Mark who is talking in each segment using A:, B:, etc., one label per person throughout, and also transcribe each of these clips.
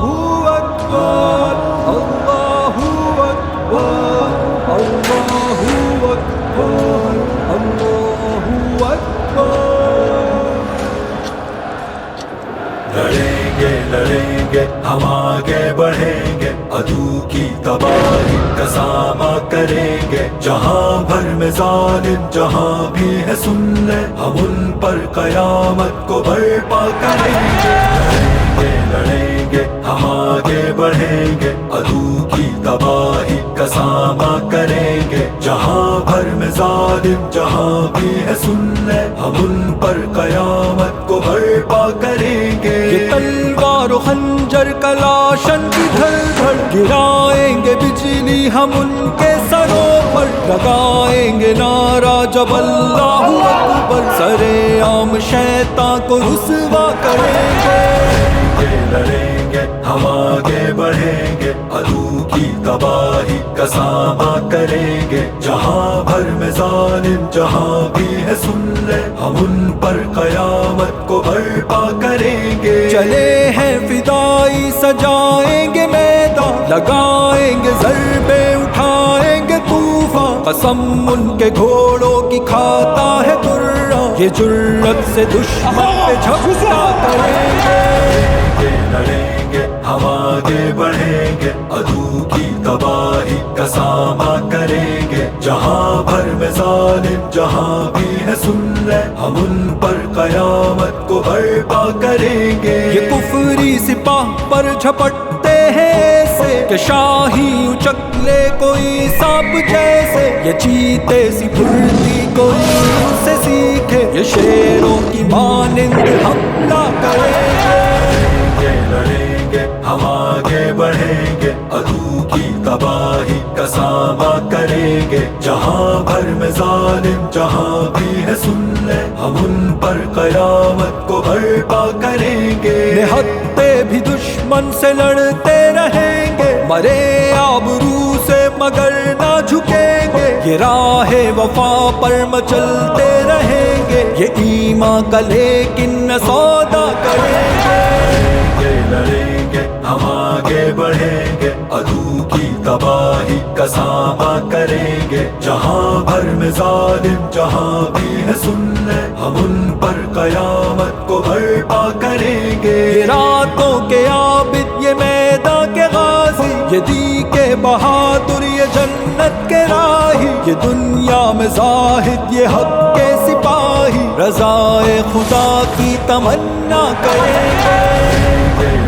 A: اکبر اللہ اکبر اللہ اکبر اللہ اکبر۔
B: لڑیں گے ہم آگے بڑھیں گے، عدو کی تباہی کا سامنا کریں گے، جہاں بھر میں ظالم جہاں بھی ہے سن لے، ہم ان پر قیامت کو برپا کریں گے۔ لڑیں گے ہم آگے بڑھیں گے، عدو کی تباہی کا سامنا کریں گے، جہاں بھر میں ظالم جہاں بھی ہے سن لے، ہم ان پر قیامت کو برپا کریں گے۔
A: یہ تلوار و خنجر کلاشن کی دھڑ دھڑ، گرائیں گے بجلی ہم ان کے سروں پر، لگائیں گے نعرہ جب اللہ اکبر، سرے عام شیطان کو رسوا کریں گے۔
B: لڑیں گے ہم آگے بڑھیں گے، عدو کی تباہی کا سامنا کریں گے، جہاں بھر میں ظالم جہاں بھی ہے سن لے، ہم ان پر قیامت کو برپا کریں گے۔
A: چلے ہیں فدائی سجائیں گے میدان، لگائیں گے ضربے اٹھائیں گے طوفان، قسم ان کے گھوڑوں کی کھاتا ہے درہ، یہ جرأت سے دشمن پہ جھپٹا کریں گے۔
B: لڑیں گے ہم آگے بڑھیں گے، عدو کی تباہی کا سامنا کریں گے، جہاں بھر میں ظالم جہاں بھی ہے سن لے، ہم ان پر قیامت کو برپا کریں گے۔
A: یہ کفری سپاہ پر جھپٹتے ہیں ایسے کہ شاہی اچک لے کوئی سانپ جیسے، یہ چیتے سی پھرتی کوئی ان سے سیکھے، یہ شیروں کی مانند حملہ کریں گے۔
B: لڑیں گے ہم آگے بڑھیں گے، عدو کی تباہی کا سامنا کریں گے، جہاں بھر میں ظالم جہاں بھی ہے سن لے، ہم ان پر قیامت کو برپا کریں گے۔
A: نہتے بھی دشمن سے لڑتے رہیں گے، مرے آبرو سے مگر نہ جھکیں گے، یہ راہ وفا پر مچلتے رہیں گے، یہ ایمان کا لیکن نہ سودا کریں گے۔
B: لڑیں گے ہم آگے بڑھیں گے، عدو کی تباہی کا سامنا کریں گے، جہاں بھر میں ظالم جہاں بھی ہے سن لے، ہم ان پر قیامت کو برپا کریں گے۔
A: یہ راتوں کے عابد یہ میدان کے غازی، یہ دی کے بہادر یہ جنت کے راہی، یہ دنیا میں زاہد یہ حق کے سپاہی، رضائے خدا کی تمنا کریں گے۔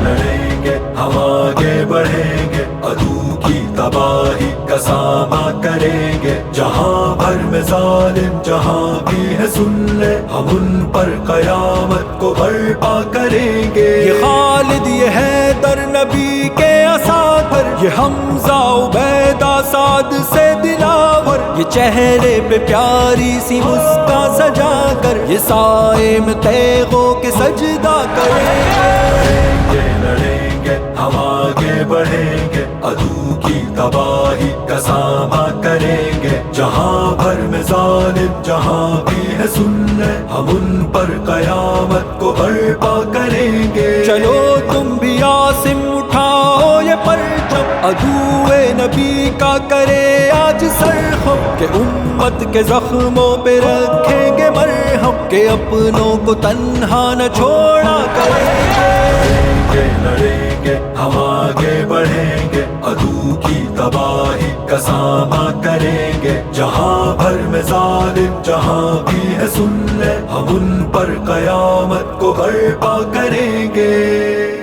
B: لڑیں گے ہم آگے بڑھیں گے، عدو کی تباہی کا سامنا کریں گے، جہاں بھر میں ظالم جہاں بھی ہے سن لے، ہم ان پر قیامت کو برپا کریں گے۔
A: یہ خالد یہ حیدر نبی کے اساطر، یہ حمزہ عبیدہ سعد سے دلاور، یہ چہرے پہ پیاری سی مسکان سجا کر، یہ سائے میں تیغوں کے سجدہ کریں گے۔
B: لڑیں گے ہم آگے بڑھیں گے، عدو کی تباہی کا سامنا کریں گے، جہاں بھر میں ظالم جہاں بھی ہے سن لے، ہم ان پر قیامت کو برپا کریں گے۔
A: چلو تم بھی عاصم اٹھاؤ یہ پرچم، عدو نبی کا کرے آج سرخم، کہ امت کے زخموں پہ رکھیں گے مرہم، کہ اپنوں کو تنہا نہ چھوڑا کریں گے۔
B: لڑیں گے ہم آگے بڑھیں گے، عدو کی تباہی کا سامنا کریں گے، جہاں بھر میں ظالم جہاں بھی ہے سن لے، ہم ان پر قیامت کو برپا کریں گے۔